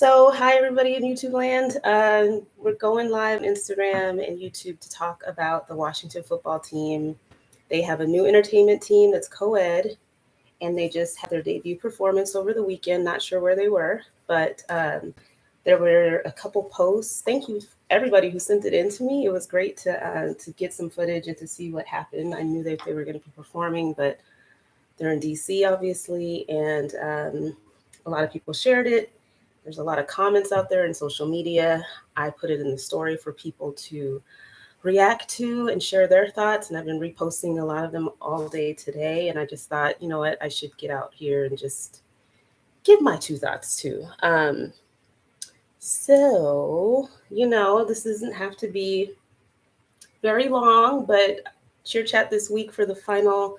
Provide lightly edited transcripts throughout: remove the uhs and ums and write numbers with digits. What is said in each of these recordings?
So, hi everybody in YouTube land. We're going live on Instagram and YouTube to talk about the Washington football team. They have a new entertainment team that's co-ed, and they just had their debut performance over the weekend. Not sure where they were, but there were a couple posts. Thank you everybody who sent it in to me. It was great to get some footage and to see what happened. I knew that they were going to be performing, but they're in DC obviously, and a lot of people shared it. There's a lot of comments out there in social media. I put it in the story for people to react to and share their thoughts. And I've been reposting a lot of them all day today. And I just thought, you know what, I should get out here and just give my two thoughts too. This doesn't have to be very long, but Cheer Chat this week for the final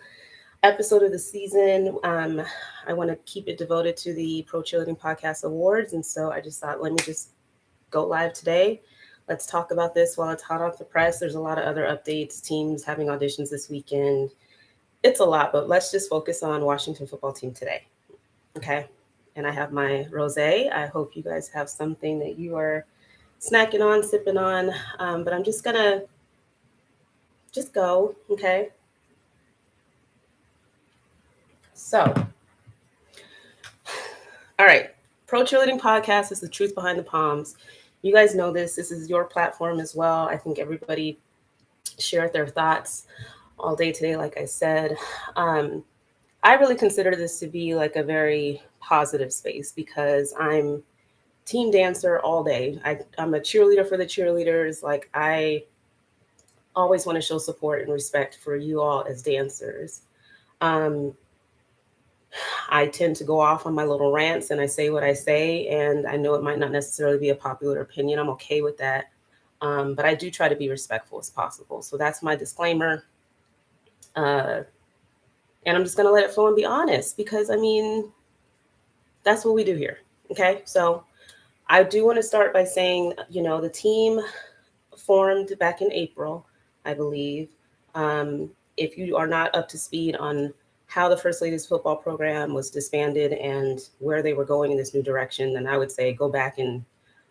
episode of the season. I want to keep it devoted to the Pro Cheerleading Podcast Awards. And so I just thought, let me just go live today. Let's talk about this while it's hot off the press. There's a lot of other updates, teams having auditions this weekend. It's a lot, but let's just focus on Washington football team today. Okay. And I have my rosé. I hope you guys have something that you are snacking on, sipping on. But I'm just going to just go. Okay. So, all right. Pro Cheerleading Podcast is the truth behind the palms. You guys know this. This is your platform as well. I think everybody shared their thoughts all day today, like I said. I really consider this to be like a very positive space because I'm team dancer all day. I'm a cheerleader for the cheerleaders. Like I always want to show support and respect for you all as dancers. Um, I tend to go off on my little rants and I say what I say, and I know it might not necessarily be a popular opinion. I'm okay with that. But I do try to be respectful as possible. So that's my disclaimer. Uh, and I'm just going to let it flow and be honest because, I mean, that's what we do here. Okay. So I do want to start by saying, the team formed back in April, I believe. If you are not up to speed on how the First Ladies football program was disbanded and where they were going in this new direction, then I would say go back and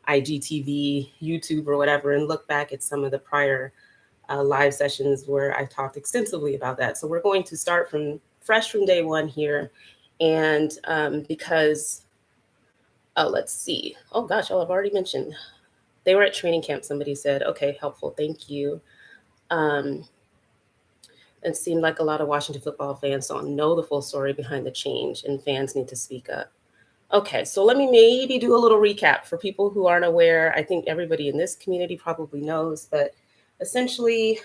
IGTV, YouTube, or whatever, and look back at some of the prior live sessions where I talked extensively about that. So we're going to start from fresh from day one here. And because, let's see. Oh gosh, I've already mentioned they were at training camp. Somebody said, okay, helpful. Thank you. Um, it seemed like a lot of Washington football fans don't know the full story behind the change, and fans need to speak up. Okay, so let me maybe do a little recap for people who aren't aware. I think everybody in this community probably knows, but essentially,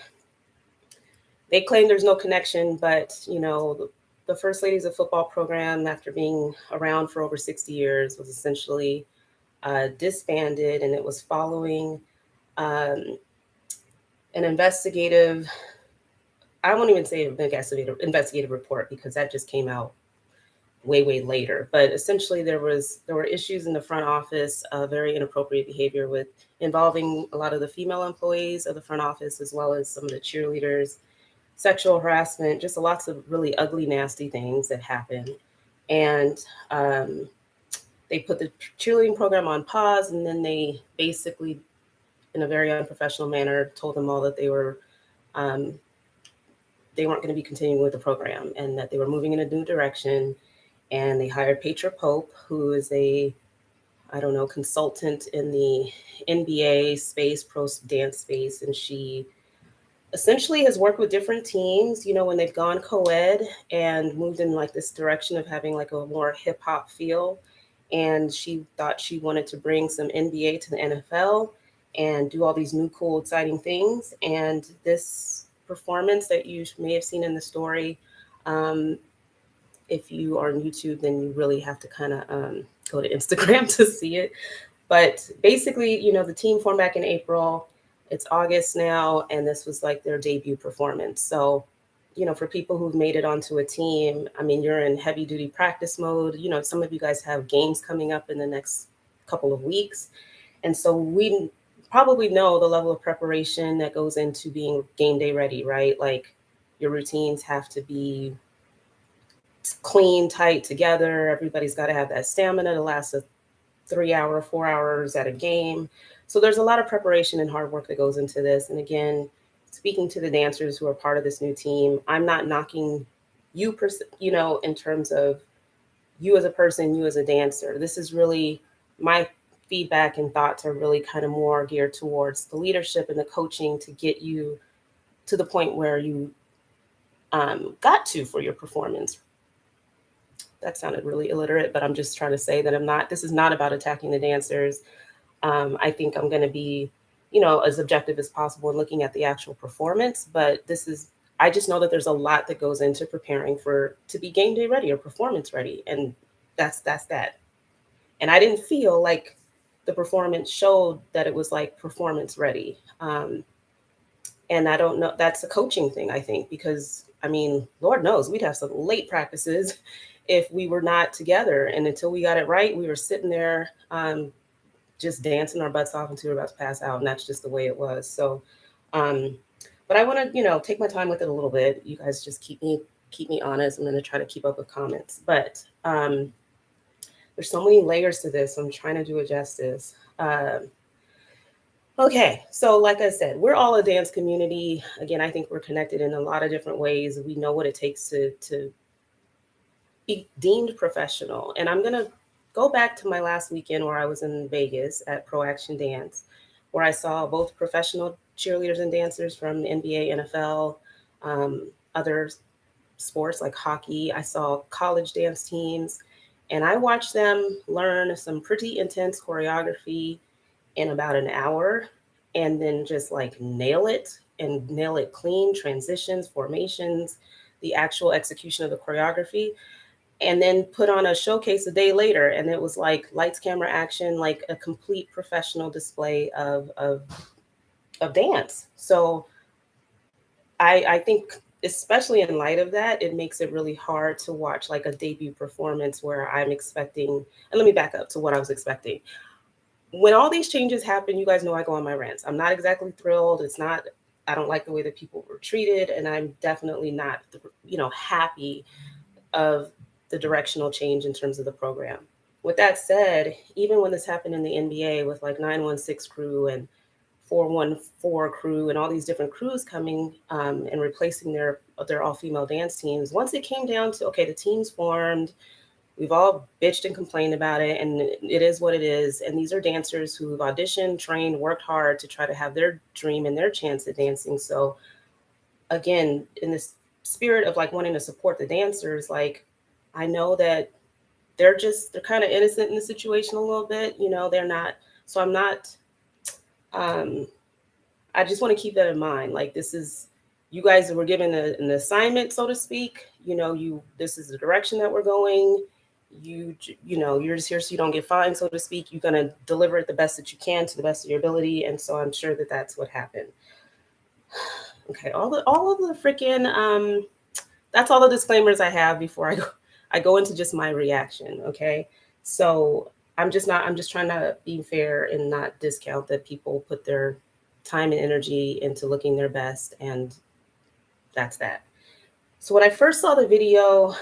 they claim there's no connection, but the First Ladies of Football program, after being around for over 60 years, was essentially disbanded, and it was following um, an investigative. I won't even say investigative report because that just came out way later. But essentially, there were issues in the front office, very inappropriate behavior with involving a lot of the female employees of the front office as well as some of the cheerleaders, sexual harassment, just lots of really ugly, nasty things that happened. And they put the cheerleading program on pause, and then they basically, in a very unprofessional manner, told them all that um, they weren't going to be continuing with the program and that they were moving in a new direction. And they hired Petra Pope, who is a, I don't know, consultant in the NBA space, pro dance space, and she essentially has worked with different teams, when they've gone co-ed and moved in like this direction of having like a more hip hop feel. And she thought she wanted to bring some NBA to the NFL and do all these new, cool, exciting things. And this performance that you may have seen in the story, um, if you are on YouTube, then you really have to kind of go to Instagram to see it. But basically, the team formed back in April. It's August now, and this was like their debut performance. So, for people who've made it onto a team, I mean, you're in heavy duty practice mode. Some of you guys have games coming up in the next couple of weeks. And so we probably know the level of preparation that goes into being game day ready, right? Like your routines have to be clean, tight, together. Everybody's got to have that stamina to last 3 hour, 4 hours at a game. So there's a lot of preparation and hard work that goes into this. And again, speaking to the dancers who are part of this new team, I'm not knocking you, in terms of you as a person, you as a dancer. This is really my feedback and thoughts are really kind of more geared towards the leadership and the coaching to get you to the point where you got to for your performance. That sounded really illiterate, but I'm just trying to say that this is not about attacking the dancers. I think I'm going to be, as objective as possible in looking at the actual performance, but I just know that there's a lot that goes into preparing to be game day ready or performance ready. And that's that. And I didn't feel like the performance showed that it was like performance ready. And I don't know, that's a coaching thing, I think, because Lord knows we'd have some late practices if we were not together. And until we got it right, we were sitting there just dancing our butts off until we were about to pass out. And that's just the way it was. So, but I want to, take my time with it a little bit. You guys just keep me honest. I'm going to try to keep up with comments, but there's so many layers to this. So I'm trying to do it justice. Okay, so like I said, we're all a dance community. Again, I think we're connected in a lot of different ways. We know what it takes to be deemed professional. And I'm going to go back to my last weekend where I was in Vegas at Pro Action Dance, where I saw both professional cheerleaders and dancers from the NBA, NFL, other sports like hockey. I saw college dance teams, and I watched them learn some pretty intense choreography in about an hour, and then just like nail it clean, transitions, formations, the actual execution of the choreography, and then put on a showcase a day later. And it was like lights, camera, action, like a complete professional display of dance. So I think, especially in light of that, it makes it really hard to watch like a debut performance where I'm expecting, and let me back up to what I was expecting. When all these changes happen, you guys know I go on my rants. I'm not exactly thrilled. I don't like the way that people were treated, and I'm definitely not, happy of the directional change in terms of the program. With that said, even when this happened in the NBA with like 916 crew and 414 crew and all these different crews coming and replacing their all-female dance teams, once it came down to, okay, the team's formed, we've all bitched and complained about it, and it is what it is. And these are dancers who've auditioned, trained, worked hard to try to have their dream and their chance at dancing. So again, in this spirit of like wanting to support the dancers, like I know that they're kind of innocent in the situation a little bit, they're not. So I'm not, I just want to keep that in mind. Like you guys were given an assignment, so to speak. This is the direction that we're going. You're just here so you don't get fined, so to speak. You're going to deliver it the best that you can to the best of your ability. And so I'm sure that that's what happened. Okay. All of the freaking, that's all the disclaimers I have before I go into just my reaction. Okay. So I'm just trying to be fair and not discount that people put their time and energy into looking their best. And that's that. So when I first saw the video,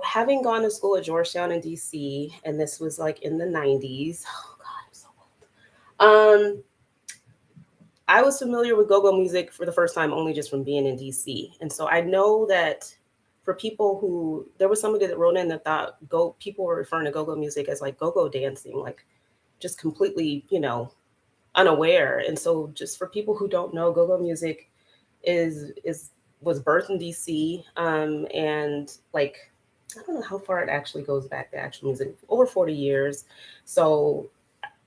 having gone to school at Georgetown in DC, and this was like in the 90s. Oh God, I'm so old. I was familiar with go-go music for the first time only just from being in DC. And so I know that for people there was somebody that wrote in that thought people were referring to go-go music as like go-go dancing, like just completely, unaware. And so just for people who don't know, go-go music was birthed in DC. And like, I don't know how far it actually goes back, the actual music, over 40 years. So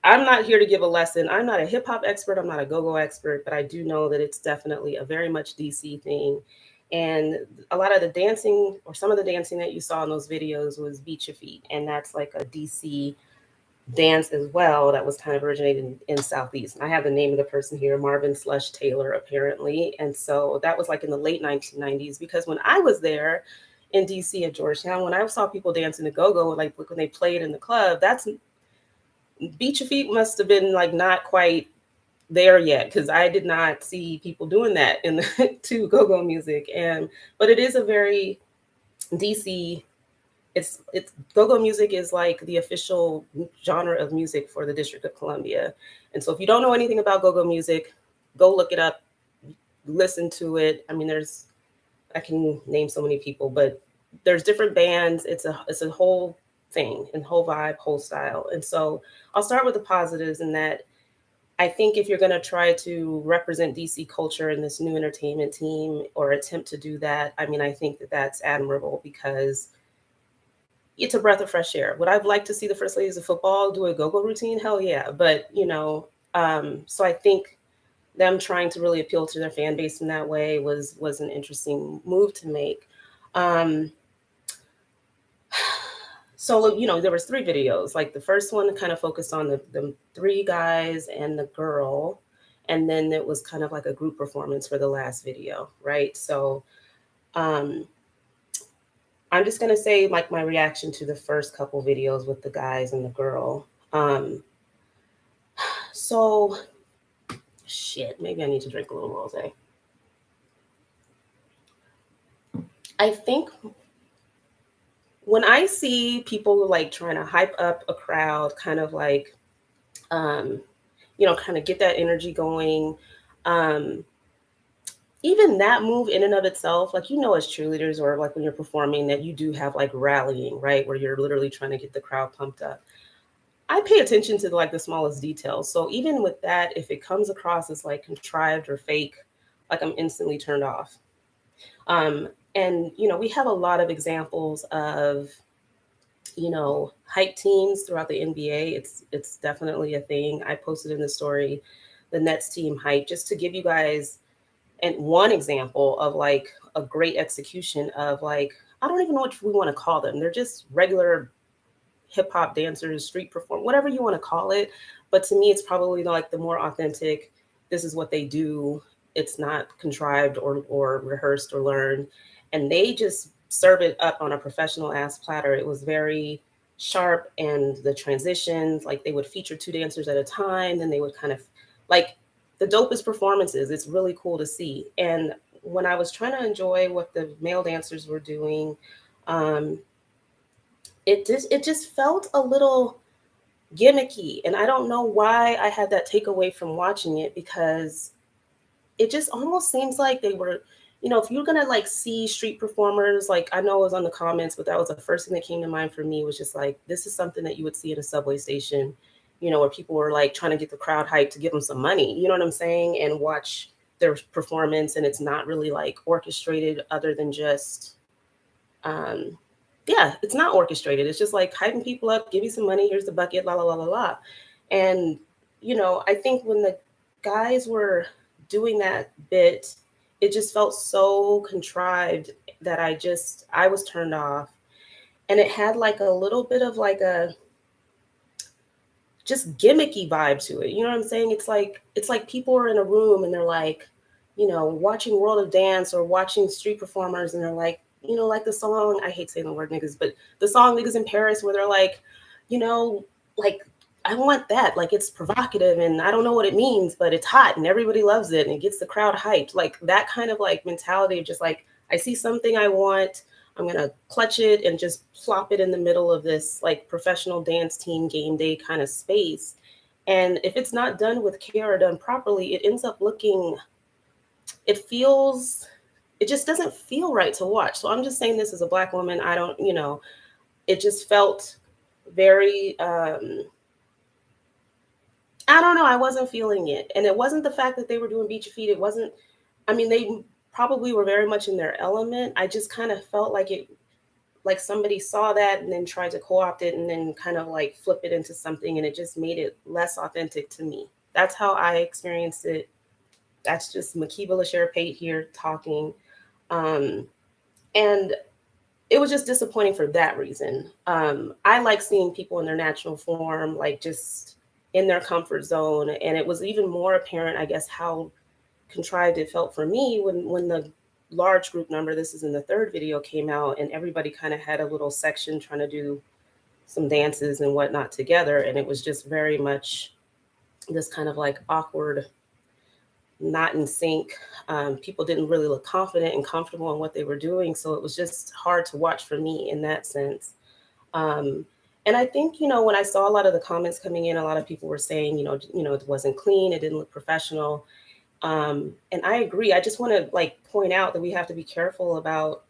I'm not here to give a lesson. I'm not a hip hop expert. I'm not a go-go expert, but I do know that it's definitely a very much DC thing. And a lot of the dancing, or some of the dancing that you saw in those videos, was Beat Your Feet. And that's like a DC dance as well that was kind of originated in Southeast. And I have the name of the person here, Marvin Slush Taylor, apparently. And so that was like in the late 1990s, because when I was there in DC at Georgetown, when I saw people dancing to go-go, like when they played in the club, that's Beat Your Feet must have been like not quite there yet, because I did not see people doing that in the to go-go music. But it is a very DC it's go-go music is like the official genre of music for the District of Columbia. And so if you don't know anything about go-go music, go look it up, listen to it. I mean, I can name so many people, but there's different bands. It's a whole thing and whole vibe, whole style. And so I'll start with the positives in that I think if you're going to try to represent DC culture in this new entertainment team or attempt to do that, I mean, I think that that's admirable because it's a breath of fresh air. Would I like to see the First Ladies of Football do a go-go routine? Hell yeah. But, so I think them trying to really appeal to their fan base in that way was an interesting move to make. Um, so there was 3 videos. Like the first one kind of focused on the 3 guys and the girl, and then it was kind of like a group performance for the last video, right? So um, I'm just gonna say like my reaction to the first couple videos with the guys and the girl. So shit, maybe I need to drink a little rosé. I think when I see people like trying to hype up a crowd, kind of like, kind of get that energy going, um, even that move in and of itself, like, as cheerleaders or like when you're performing, that you do have like rallying, right? Where you're literally trying to get the crowd pumped up. I pay attention to like the smallest details. So even with that, if it comes across as like contrived or fake, like I'm instantly turned off. And we have a lot of examples of hype teams throughout the NBA. It's definitely a thing. I posted in the story the Nets team hype just to give you guys and one example of like a great execution of like, I don't even know what we want to call them. They're just regular hip hop dancers, street perform, whatever you want to call it. But to me, it's probably like the more authentic. This is what they do. It's not contrived or rehearsed or learned. And they just serve it up on a professional ass platter. It was very sharp, and the transitions, like they would feature 2 dancers at a time, then they would kind of like the dopest performances. It's really cool to see. And when I was trying to enjoy what the male dancers were doing, um, it just felt a little gimmicky, and I don't know why I had that takeaway from watching it, because it just almost seems like they were, if you're gonna like see street performers, like I know it was on the comments, but that was the first thing that came to mind for me, was just like, this is something that you would see at a subway station, where people were like trying to get the crowd hyped to give them some money, you know what I'm saying, and watch their performance, and it's not really like orchestrated other than just um yeah, it's not orchestrated. It's just like hyping people up, give you some money, here's the bucket, la la la la la. And I think when the guys were doing that bit, it just felt so contrived that I was turned off. And it had like a little bit of like a just gimmicky vibe to it. You know what I'm saying? It's like people are in a room and they're like, watching World of Dance or watching street performers, and they're like, like the song, I hate saying the word niggas, but the song Niggas in Paris, where they're like, you know, like, I want that. Like, it's provocative and I don't know what it means, but it's hot and everybody loves it and it gets the crowd hyped. Like that kind of like mentality of just like, I see something I want, I'm going to clutch it and just plop it in the middle of this like professional dance team game day kind of space. And if it's not done with care or done properly, it ends up looking, it feels, it just doesn't feel right to watch. So I'm just saying this as a Black woman. I don't, it just felt very, I don't know. I wasn't feeling it. And it wasn't the fact that they were doing beach feet. It wasn't, I mean, they probably were very much in their element. I just kind of felt like it, like somebody saw that and then tried to co-opt it and then kind of like flip it into something. And it just made it less authentic to me. That's how I experienced it. That's just Makiba Lashare Pate here talking. Um, and it was just disappointing for that reason. I like seeing people in their natural form, like just in their comfort zone. And it was even more apparent, I guess, how contrived it felt for me when the large group number, this is in the 3rd video, came out, and everybody kind of had a little section trying to do some dances and whatnot together. And it was just very much this kind of like awkward, not in sync. People didn't really look confident and comfortable in what they were doing. So it was just hard to watch for me in that sense. And I think, when I saw a lot of the comments coming in, a lot of people were saying, it wasn't clean, it didn't look professional. And I agree. I just want to like point out that we have to be careful about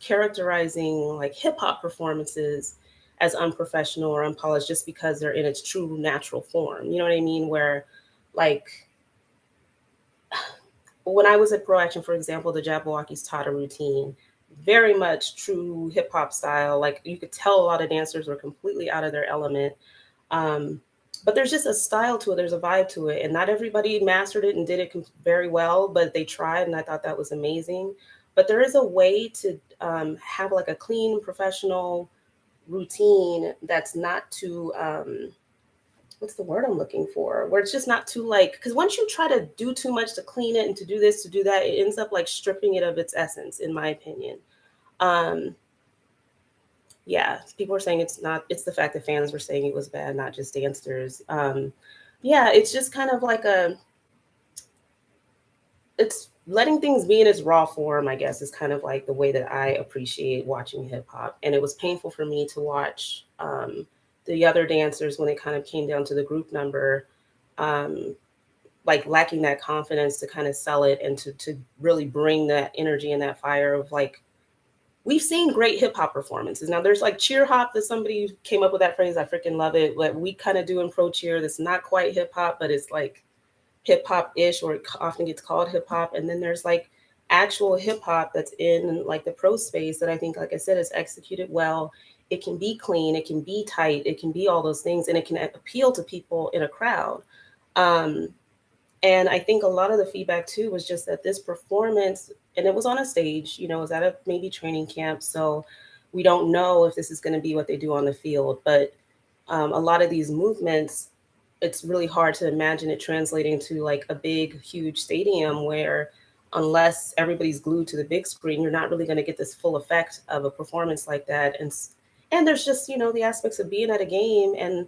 characterizing like hip hop performances as unprofessional or unpolished just because they're in its true natural form. You know what I mean? Where like when I was at Pro Action, for example, the Jabberwockies taught a routine, very much true hip hop style. Like you could tell a lot of dancers were completely out of their element. Um, but there's just a style to it. There's a vibe to it, and not everybody mastered it and did it very well. But they tried, and I thought that was amazing. But there is a way to have like a clean, professional routine that's not too what's the word I'm looking for? Where it's just not too like, because once you try to do too much to clean it and to do this, to do that, it ends up like stripping it of its essence, in my opinion. Um, yeah, people were saying it's not, it's the fact that fans were saying it was bad, not just dancers. Yeah, it's just kind of like it's letting things be in its raw form, I guess, is kind of like the way that I appreciate watching hip hop. And it was painful for me to watch the other dancers when it kind of came down to the group number. Um, like lacking that confidence to kind of sell it and to really bring that energy and that fire of like we've seen great hip hop performances. Now there's like cheer hop that somebody came up with that phrase. I freaking love it. What we kind of do in pro cheer that's not quite hip hop, but it's like hip hop ish, or it often gets called hip hop. And then there's like actual hip hop that's in like the pro space that I think, like I said, is executed well. It can be clean, it can be tight, it can be all those things, and it can appeal to people in a crowd. Um, and I think a lot of the feedback too was just that this performance, and it was on a stage, it was at a maybe training camp. So we don't know if this is going to be what they do on the field. But a lot of these movements, it's really hard to imagine it translating to like a big, huge stadium where unless everybody's glued to the big screen, you're not really going to get this full effect of a performance like that. And there's just, the aspects of being at a game and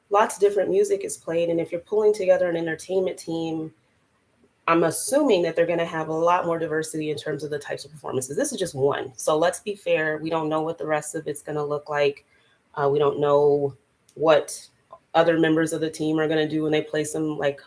lots of different music is played. And if you're pulling together an entertainment team, I'm assuming that they're going to have a lot more diversity in terms of the types of performances. This is just one. So let's be fair. We don't know what the rest of it's going to look like. We don't know what other members of the team are going to do when they play some like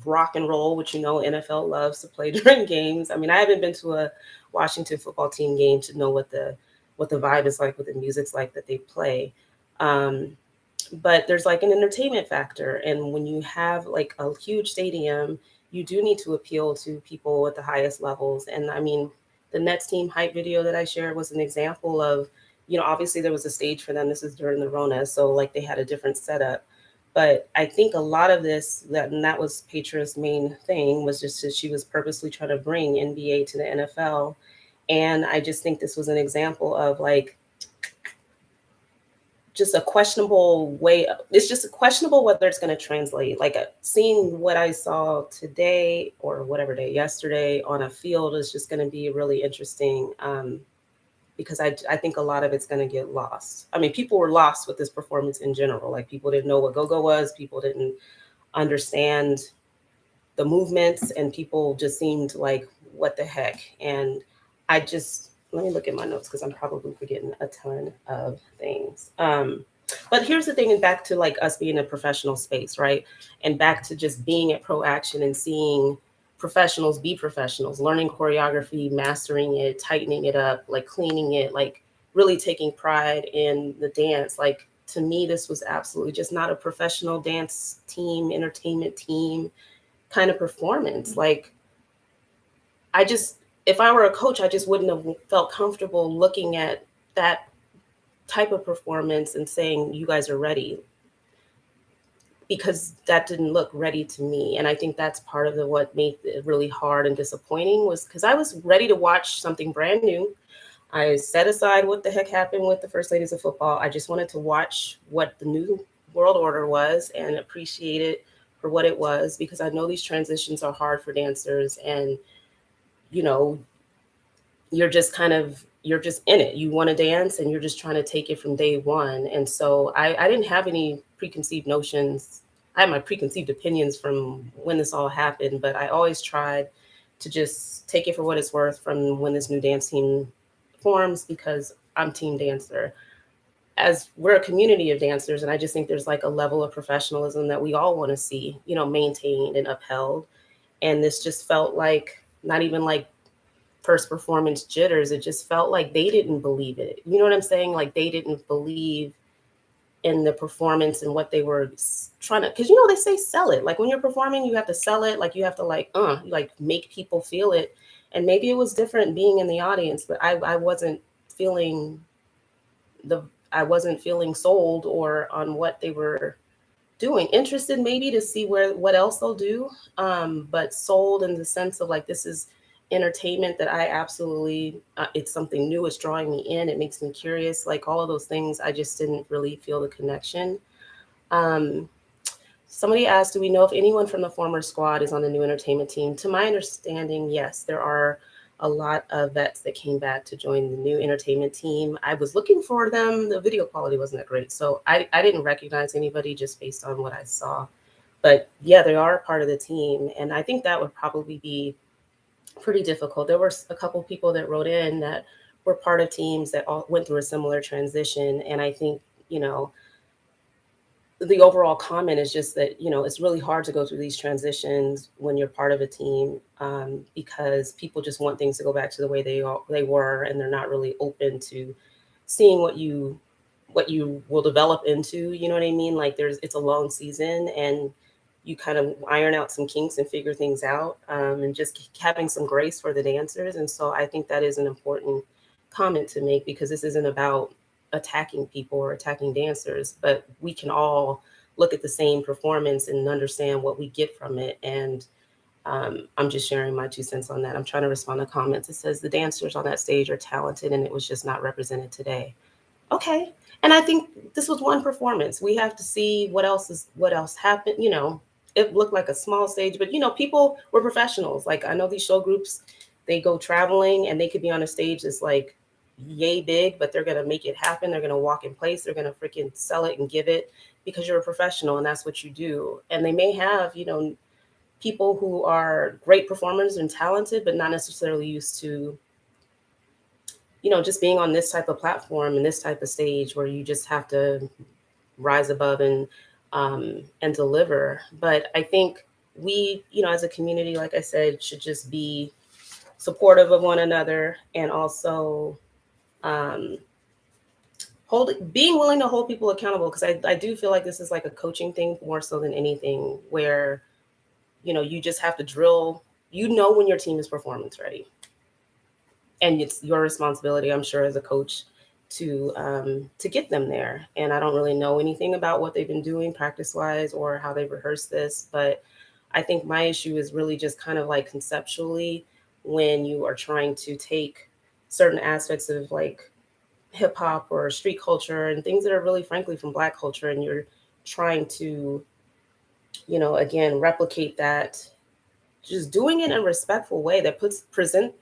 rock and roll, which NFL loves to play during games. I mean, I haven't been to a Washington football team game to know what the vibe is like, what the music's like that they play. But there's like an entertainment factor. And when you have like a huge stadium, you do need to appeal to people at the highest levels. And I mean, the Nets team hype video that I shared was an example of, obviously there was a stage for them. This is during the Rona. So like they had a different setup. But I think a lot of this, and that was Petra's main thing, was just that she was purposely trying to bring NBA to the NFL. And I just think this was an example of like, just a questionable way. It's just a questionable whether it's going to translate. Like seeing what I saw today or whatever day, yesterday on a field is just going to be really interesting because I think a lot of it's going to get lost. I mean, people were lost with this performance in general. Like people didn't know what go-go was. People didn't understand the movements, and people just seemed like, what the heck? And I just, let me look at my notes because I'm probably forgetting a ton of things. But here's the thing, and back to like us being a professional space, right? And back to just being at Pro Action and seeing professionals be professionals, learning choreography, mastering it, tightening it up, like cleaning it, like really taking pride in the dance. Like to me, this was absolutely just not a professional dance team, entertainment team kind of performance. Like I just, if I were a coach, I just wouldn't have felt comfortable looking at that type of performance and saying, you guys are ready, because that didn't look ready to me. And I think that's part of what made it really hard and disappointing, was because I was ready to watch something brand new. I set aside what the heck happened with the First Ladies of Football. I just wanted to watch what the new world order was and appreciate it for what it was, because I know these transitions are hard for dancers, and you know, you're just in it. You want to dance and you're just trying to take it from day one. And so I didn't have any preconceived notions. I had my preconceived opinions from when this all happened, but I always tried to just take it for what it's worth from when this new dance team forms, because I'm team dancer. as we're a community of dancers, and I just think there's like a level of professionalism that we all want to see, you know, maintained and upheld. And this just felt like not even like first performance jitters. It just felt like they didn't believe it. You know what I'm saying? Like they didn't believe in the performance and what they were trying to, because you know they say sell it. Like when you're performing, you have to sell it. Like you have to like make people feel it. And maybe it was different being in the audience, but I wasn't feeling the I wasn't feeling sold or on what they were doing. Interested maybe to see what else they'll do, but sold in the sense of like this is entertainment that I absolutely it's something new. It's drawing me in. It makes me curious. Like all of those things, I just didn't really feel the connection. Um, Somebody asked, do we know if anyone from the former squad is on the new entertainment team? To my understanding, yes, there are a lot of vets that came back to join the new entertainment team. I was looking for them. The video quality wasn't that great. So I didn't recognize anybody just based on what I saw. But yeah, they are a part of the team. And I think that would probably be pretty difficult. There were a couple people that wrote in that were part of teams that all went through a similar transition. And I think, you know, the overall comment is just that, you know, it's really hard to go through these transitions when you're part of a team, because people just want things to go back to the way they were, and they're not really open to seeing what you will develop into. You know what I mean? Like it's a long season, and you kind of iron out some kinks and figure things out, and just having some grace for the dancers. And so I think that is an important comment to make, because this isn't about attacking people or attacking dancers, but we can all look at the same performance and understand what we get from it. And I'm just sharing my 2 cents on that. I'm trying to respond to comments. It says the dancers on that stage are talented and it was just not represented today. Okay. And I think this was one performance. We have to see what else happened. You know, it looked like a small stage, but you know, people were professionals. Like I know these show groups, they go traveling and they could be on a stage that's like yay big, but they're gonna make it happen. They're gonna walk in place, they're gonna freaking sell it and give it, because you're a professional and that's what you do. And they may have, you know, people who are great performers and talented, but not necessarily used to, you know, just being on this type of platform and this type of stage where you just have to rise above and deliver. But I think we, you know, as a community, like I said, should just be supportive of one another, and also um, being willing to hold people accountable. Because I do feel like this is like a coaching thing more so than anything, where, you know, you just have to drill, you know, when your team is performance ready. And it's your responsibility, I'm sure, as a coach to get them there. And I don't really know anything about what they've been doing practice wise or how they rehearse this, but I think my issue is really just kind of like conceptually, when you are trying to take certain aspects of like hip hop or street culture and things that are really frankly from Black culture, and you're trying to, you know, again, replicate that, just doing it in a respectful way that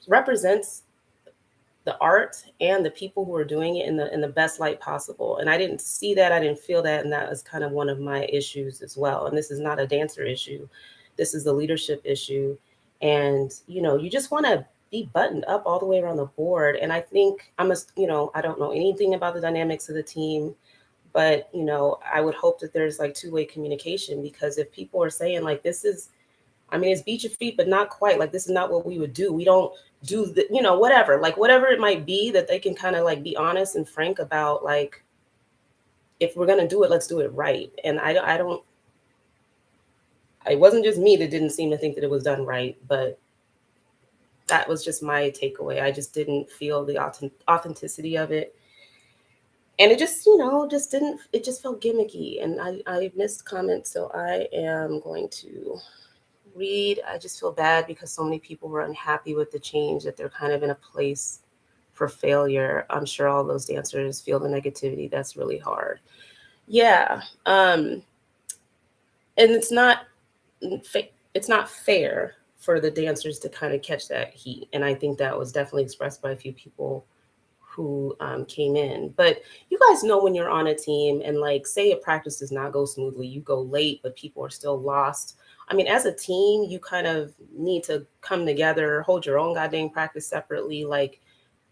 represents the art and the people who are doing it in the best light possible. And I didn't see that, I didn't feel that, and that was kind of one of my issues as well. And this is not a dancer issue, this is the leadership issue. And you know, you just want to be buttoned up all the way around the board. And I think you know, I don't know anything about the dynamics of the team, but you know, I would hope that there's like two-way communication, because if people are saying like this is, I mean, it's beat your feet, but not quite. Like, this is not what we would do. We don't do the, you know, whatever, like whatever it might be, that they can kind of like be honest and frank about, like, if we're going to do it, let's do it right. And it wasn't just me that didn't seem to think that it was done right, but that was just my takeaway. I just didn't feel the authenticity of it. And it just, you know, it just felt gimmicky. And I missed comments. So I am going to read. I just feel bad because so many people were unhappy with the change, that they're kind of in a place for failure. I'm sure all those dancers feel the negativity. That's really hard. Yeah. And it's not fair for the dancers to kind of catch that heat. And I think that was definitely expressed by a few people who came in. But you guys know, when you're on a team and like say a practice does not go smoothly, you go late, but people are still lost. I mean, as a team, you kind of need to come together, hold your own goddamn practice separately, like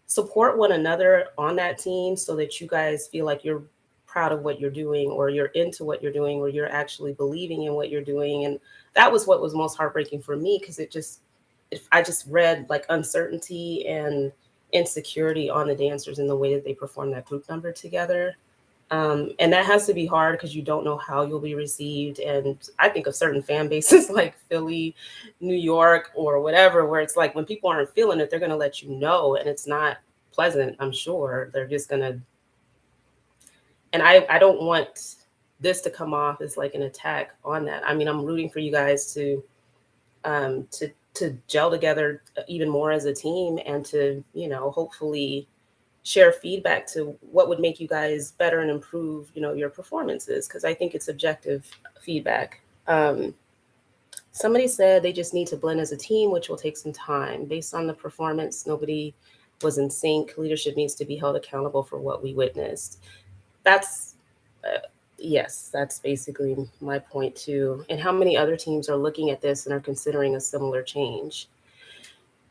support one another on that team, so that you guys feel like you're proud of what you're doing, or you're into what you're doing, or you're actually believing in what you're doing. And that was what was most heartbreaking for me, because I just read like uncertainty and insecurity on the dancers in the way that they perform that group number together. And that has to be hard because you don't know how you'll be received. And I think of certain fan bases like Philly, New York, or whatever, where it's like when people aren't feeling it, they're going to let you know. And it's not pleasant, I'm sure. They're just going to. And I don't want this to come off as like an attack on that. I mean, I'm rooting for you guys to gel together even more as a team, and to, hopefully share feedback to what would make you guys better and improve, your performances, because I think it's objective feedback. Somebody said they just need to blend as a team, which will take some time. Based on the performance, nobody was in sync. Leadership needs to be held accountable for what we witnessed. That's yes, that's basically my point too. And how many other teams are looking at this and are considering a similar change?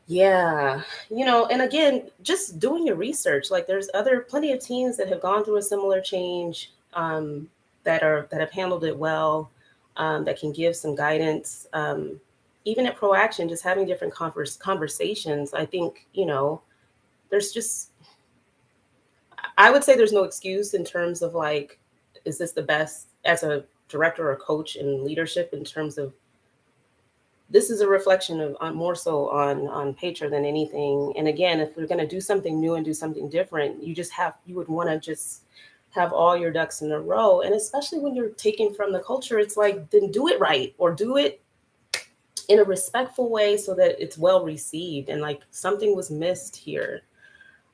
Yeah, and again, just doing your research. Like, there's plenty of teams that have gone through a similar change, that have handled it well, that can give some guidance. Even at ProAction, just having different conversations. I think, there's just, I would say there's no excuse in terms of like, is this the best as a director or coach in leadership, in terms of, this is a reflection of more so on Petra than anything. And again, if we're going to do something new and do something different, you would want to just have all your ducks in a row. And especially when you're taking from the culture, it's like, then do it right, or do it in a respectful way so that it's well received. And like, something was missed here.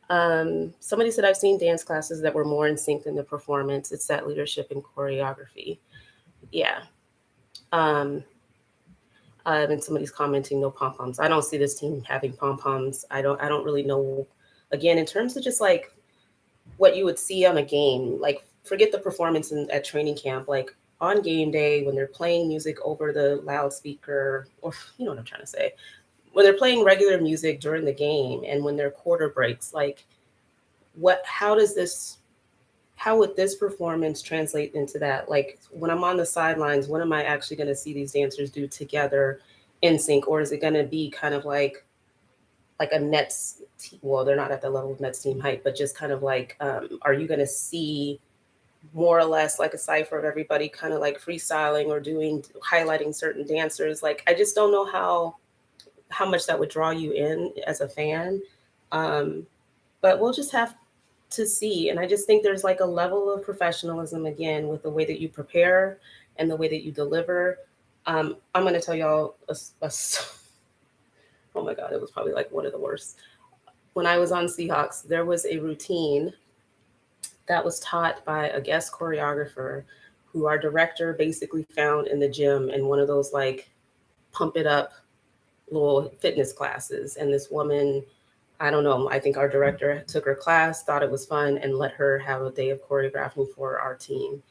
Somebody said, I've seen dance classes that were more in sync than the performance. It's that leadership and choreography. Yeah. And somebody's commenting, no pom poms. I don't see this team having pom poms. I don't really know. Again, in terms of just like what you would see on a game, like forget the performance at training camp, like on game day when they're playing music over the loudspeaker, or you know what I'm trying to say, when they're playing regular music during the game, and when their quarter breaks, like how would this performance translate into that? Like, when I'm on the sidelines, when am I actually going to see these dancers do together in sync? Or is it going to be kind of like a Nets team? Well, they're not at the level of Nets team height, but just kind of like, are you going to see more or less like a cipher of everybody kind of like freestyling or highlighting certain dancers? Like, I just don't know how much that would draw you in as a fan. But we'll just have to see. And I just think there's like a level of professionalism, again, with the way that you prepare and the way that you deliver. I'm going to tell y'all oh my God, it was probably like one of the worst. When I was on Seahawks, there was a routine that was taught by a guest choreographer who our director basically found in the gym in one of those like pump it up little fitness classes. And this woman, I don't know, I think our director took her class, thought it was fun, and let her have a day of choreographing for our team.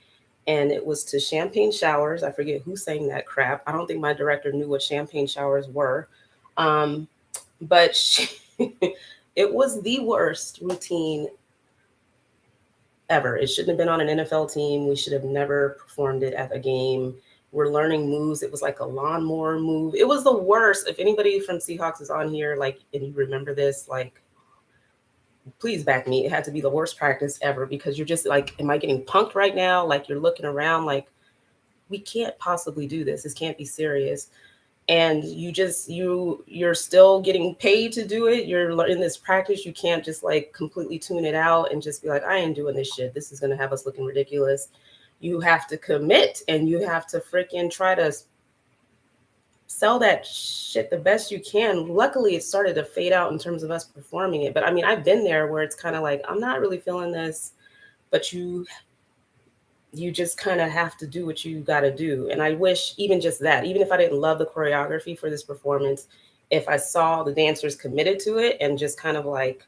And it was to Champagne Showers. I forget who sang that crap. I don't think my director knew what Champagne Showers were. But it was the worst routine ever. It shouldn't have been on an NFL team. We should have never performed it at a game. We're learning moves. It was like a lawnmower move. It was the worst. If anybody from Seahawks is on here, like, and you remember this, like, please back me. It had to be the worst practice ever, because you're just like, am I getting punked right now? Like, you're looking around like, we can't possibly do this. This can't be serious. And you're still getting paid to do it. You're in this practice. You can't just like completely tune it out and just be like, I ain't doing this shit. This is going to have us looking ridiculous. You have to commit, and you have to freaking try to sell that shit the best you can. Luckily, it started to fade out in terms of us performing it. But I mean, I've been there where it's kind of like, I'm not really feeling this, but you just kind of have to do what you got to do. And I wish even just that, even if I didn't love the choreography for this performance, if I saw the dancers committed to it and just kind of like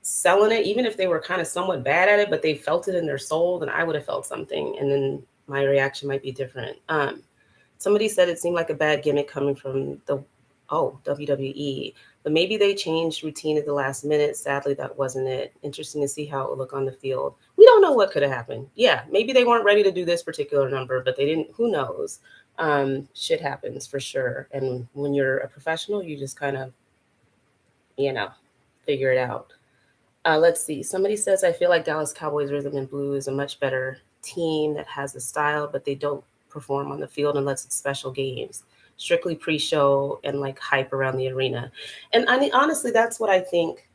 selling it, even if they were kind of somewhat bad at it, but they felt it in their soul, then I would have felt something. And then my reaction might be different. Somebody said it seemed like a bad gimmick coming from the WWE, but maybe they changed routine at the last minute. Sadly, that wasn't it. Interesting to see how it would look on the field. We don't know what could have happened. Yeah, maybe they weren't ready to do this particular number, but they didn't. Who knows? Shit happens for sure. And when you're a professional, you just kind of, you know, figure it out. Let's see. Somebody says, I feel like Dallas Cowboys Rhythm and Blue is a much better team that has a style, but they don't perform on the field unless it's special games, strictly pre-show and like hype around the arena. And I mean, honestly, that's what I think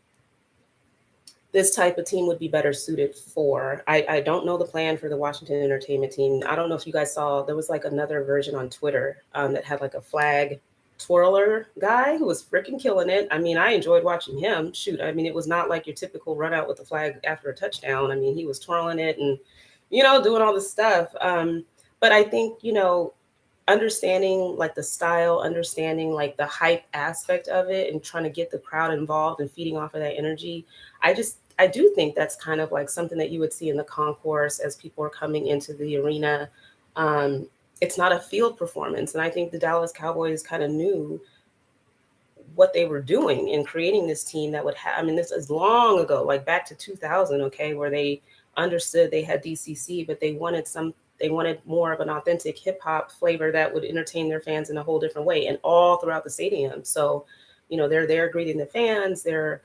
this type of team would be better suited for. I don't know the plan for the Washington entertainment team. I don't know if you guys saw, there was like another version on Twitter that had like a flag twirler guy who was freaking killing it. I mean, I enjoyed watching him shoot. I mean, it was not like your typical run out with the flag after a touchdown. I mean, he was twirling it and, doing all this stuff. But I think, understanding like the style, understanding like the hype aspect of it and trying to get the crowd involved and feeding off of that energy. I do think that's kind of like something that you would see in the concourse as people are coming into the arena. Um, it's not a field performance. And I think the Dallas Cowboys kind of knew what they were doing in creating this team that would have, I mean, this is long ago, like back to 2000, okay, where they understood they had DCC, but they wanted more of an authentic hip hop flavor that would entertain their fans in a whole different way and all throughout the stadium. So, they're there greeting the fans, they're,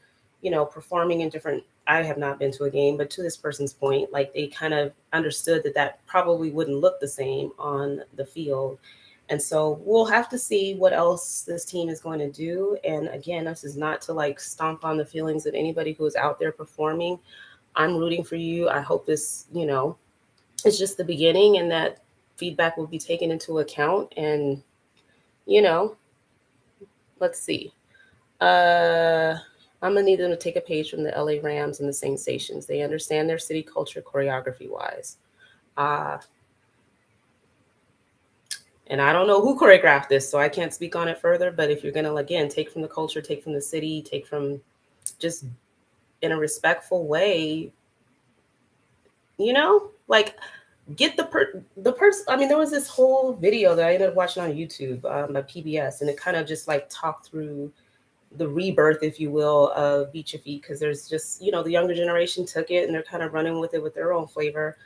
performing in different, I have not been to a game, but to this person's point, like they kind of understood that probably wouldn't look the same on the field. And so we'll have to see what else this team is going to do. And again, this is not to like stomp on the feelings of anybody who is out there performing. I'm rooting for you. I hope this, it's just the beginning and that feedback will be taken into account. And, let's see. I'm gonna need them to take a page from the LA Rams and the Sensations. They understand their city culture choreography wise. And I don't know who choreographed this, so I can't speak on it further. But if you're gonna again take from the culture, take from the city, take from just in a respectful way, like get the person. I mean, there was this whole video that I ended up watching on YouTube by PBS, and it kind of just like talked through the rebirth, if you will, of Beach of Feet, because there's just, the younger generation took it and they're kind of running with it with their own flavor.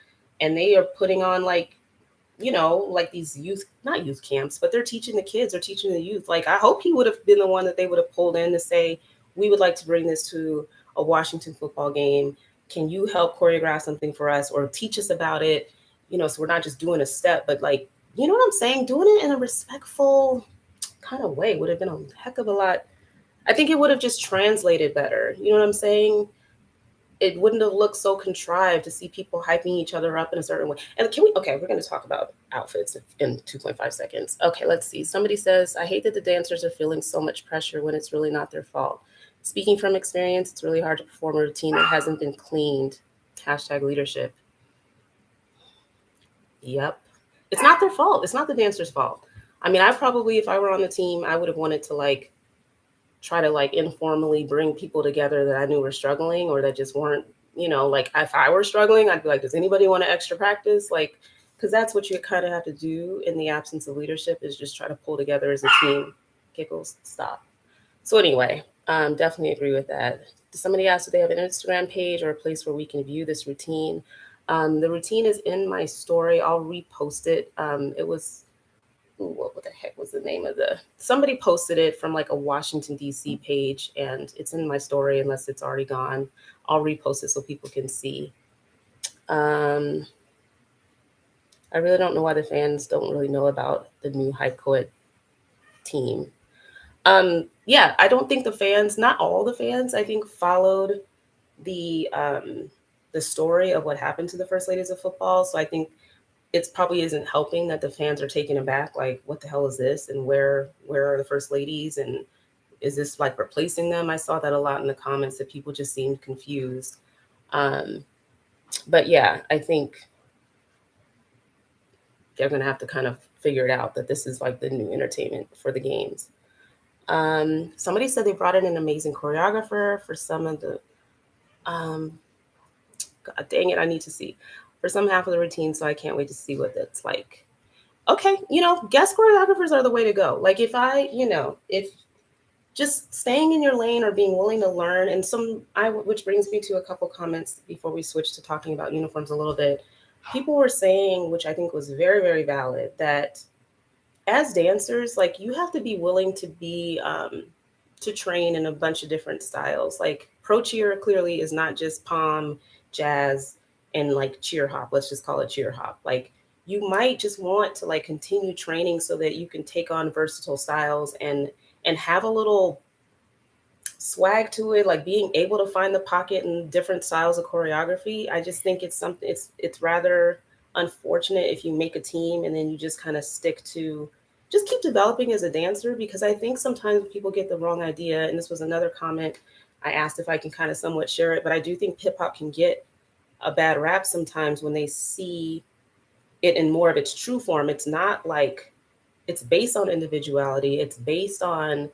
And they are putting on like, like these not youth camps, but they're teaching the kids, they're teaching the youth. Like, I hope he would have been the one that they would have pulled in to say, we would like to bring this to a Washington football game. Can you help choreograph something for us or teach us about it? So we're not just doing a step, but like, you know what I'm saying? Doing it in a respectful kind of way would have been a heck of a lot. I think it would have just translated better. You know what I'm saying? It wouldn't have looked so contrived to see people hyping each other up in a certain way. And we're going to talk about outfits in 2.5 seconds. Okay, let's see. Somebody says, I hate that the dancers are feeling so much pressure when it's really not their fault. Speaking from experience, it's really hard to perform a routine that hasn't been cleaned. #leadership. Yep. It's not their fault. It's not the dancer's fault. I mean, if I were on the team, I would have wanted to like try to like informally bring people together that I knew were struggling or that just weren't, like if I were struggling, I'd be like, does anybody want to extra practice? Like, because that's what you kind of have to do in the absence of leadership is just try to pull together as a team. Giggles, stop. So anyway, definitely agree with that. Somebody asked if they have an Instagram page or a place where we can view this routine. The routine is in my story. I'll repost it. It was, what the heck was the name of somebody posted it from like a Washington, D.C. page, and it's in my story unless it's already gone. I'll repost it so people can see. I really don't know why the fans don't really know about the new Hype Coed team. Yeah, I don't think the fans, not all the fans, I think followed the story of what happened to the First Ladies of Football. So I think it probably isn't helping that the fans are taken aback, like, what the hell is this? And where are the First Ladies? And is this like replacing them? I saw that a lot in the comments that people just seemed confused. But yeah, I think they're going to have to kind of figure it out that this is like the new entertainment for the games. Somebody said they brought in an amazing choreographer for some of the, God dang it, I need to see. For some half of the routine, so I can't wait to see what that's like. Okay, guest choreographers are the way to go. Like if just staying in your lane or being willing to learn. And which brings me to a couple comments before we switch to talking about uniforms a little bit. People were saying, which I think was very, very valid, that as dancers, like you have to be willing to to train in a bunch of different styles. Like pro cheer clearly is not just pom, jazz, and like cheer hop. Let's just call it cheer hop. Like you might just want to like continue training so that you can take on versatile styles and have a little swag to it, like being able to find the pocket in different styles of choreography. I just think it's rather unfortunate if you make a team and then you just kind of stick to just keep developing as a dancer, because I think sometimes people get the wrong idea. And this was another comment I asked if I can kind of somewhat share it, but I do think hip hop can get a bad rap sometimes when they see it in more of its true form. It's not like it's based on individuality. It's based on,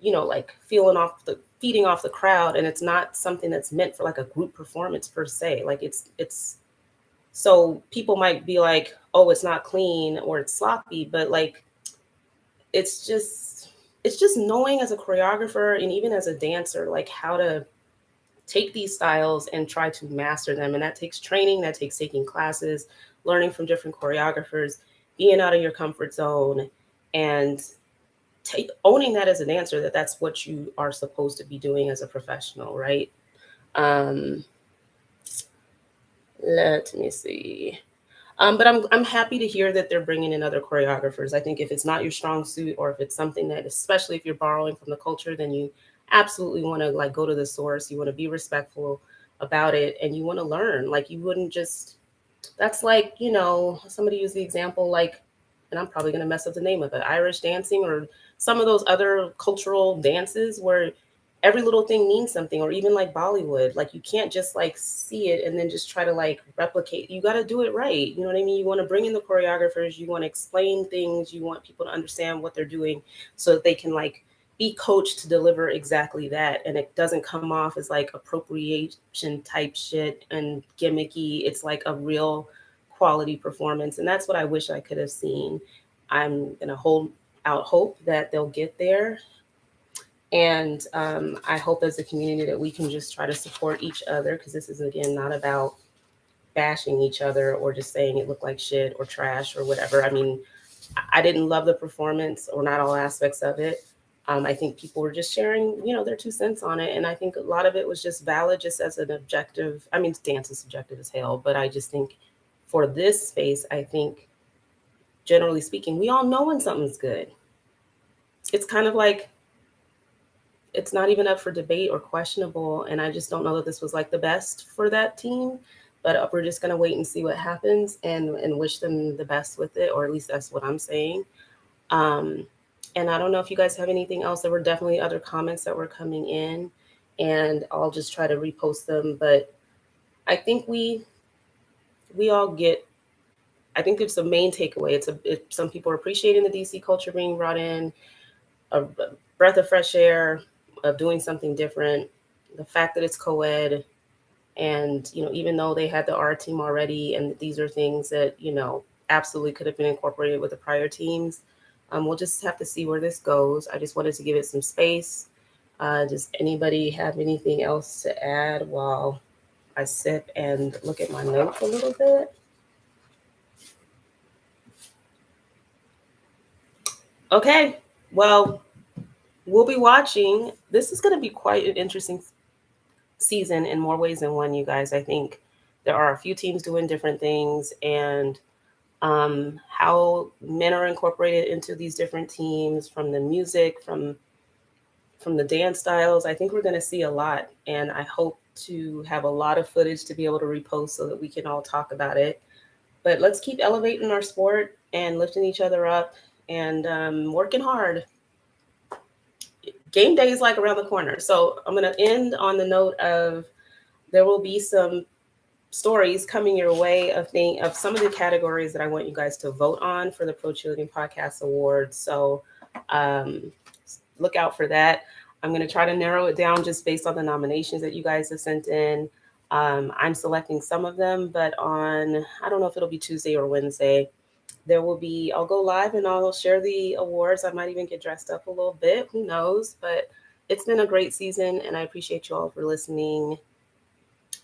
like feeding off the crowd, and it's not something that's meant for like a group performance per se. Like it's so people might be like, oh, it's not clean or it's sloppy, but like it's just knowing as a choreographer and even as a dancer, like how to take these styles and try to master them. And that takes training, that takes taking classes, learning from different choreographers, being out of your comfort zone, and owning that as a dancer, that's what you are supposed to be doing as a professional, right? Um, let me see. But I'm happy to hear that they're bringing in other choreographers. I think if it's not your strong suit, or if it's something that, especially if you're borrowing from the culture, then you absolutely want to like go to the source. You want to be respectful about it, and you want to learn. Like you wouldn't just. That's like, somebody used the example like, and I'm probably going to mess up the name of it, Irish dancing, or some of those other cultural dances where every little thing means something, or even like Bollywood. Like you can't just like see it and then just try to like replicate. You got to do it right. You know what I mean? You want to bring in the choreographers, you want to explain things, you want people to understand what they're doing so that they can like be coached to deliver exactly that, and it doesn't come off as like appropriation type shit and gimmicky. It's like a real quality performance, and that's what I wish I could have seen. I'm gonna hold out hope that they'll get there, and I hope as a community that we can just try to support each other, because this is again not about bashing each other or just saying it looked like shit or trash or whatever. I mean, I didn't love the performance or not all aspects of it. I think people were just sharing, their 2 cents on it. And I think a lot of it was just valid, just as an objective. I mean, dance is subjective as hell, but I just think for this space, I think generally speaking, we all know when something's good. It's kind of like, it's not even up for debate or questionable. And I just don't know that this was like the best for that team. But we're just going to wait and see what happens, and wish them the best with it, or at least that's what I'm saying. Um, and I don't know if you guys have anything else. There were definitely other comments that were coming in, and I'll just try to repost them. But I think we all get. I think it's the main takeaway. Some people are appreciating the DC culture being brought in, a breath of fresh air, of doing something different. The fact that it's co-ed, and even though they had the R team already, and these are things that absolutely could have been incorporated with the prior teams. We'll just have to see where this goes. I just wanted to give it some space. Does anybody have anything else to add while I sip and look at my notes a little bit? Okay, well, we'll be watching. This is going to be quite an interesting season in more ways than one, you guys. I think there are a few teams doing different things, and how men are incorporated into these different teams, from the music, from the dance styles. I think we're going to see a lot, and I hope to have a lot of footage to be able to repost so that we can all talk about it. But let's keep elevating our sport and lifting each other up, and working hard. Game day is like around the corner. So I'm going to end on the note of, there will be some stories coming your way of some of the categories that I want you guys to vote on for the Pro Cheerleading Podcast Awards. So look out for that. I'm going to try to narrow it down just based on the nominations that you guys have sent in. I'm selecting some of them, but I don't know if it'll be Tuesday or Wednesday, I'll go live and I'll share the awards. I might even get dressed up a little bit, who knows? But it's been a great season, and I appreciate you all for listening.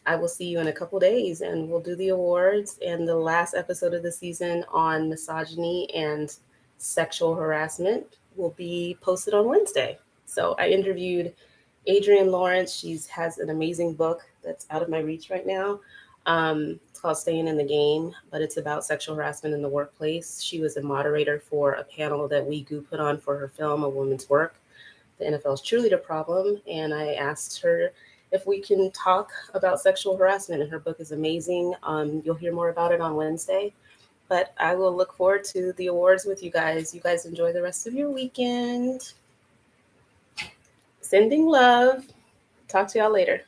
I will see you in a couple days, and we'll do the awards and the last episode of the season on misogyny and sexual harassment will be posted on Wednesday. So I interviewed Adrienne Lawrence. She has an amazing book that's out of my reach right now. It's called Staying in the Game, but it's about sexual harassment in the workplace. She was a moderator for a panel that WeGoo put on for her film, A Woman's Work, the NFL's Cheerleader Problem. And I asked her if we can talk about sexual harassment, and her book is amazing. You'll hear more about it on Wednesday. But I will look forward to the awards with you guys. You guys enjoy the rest of your weekend. Sending love. Talk to y'all later.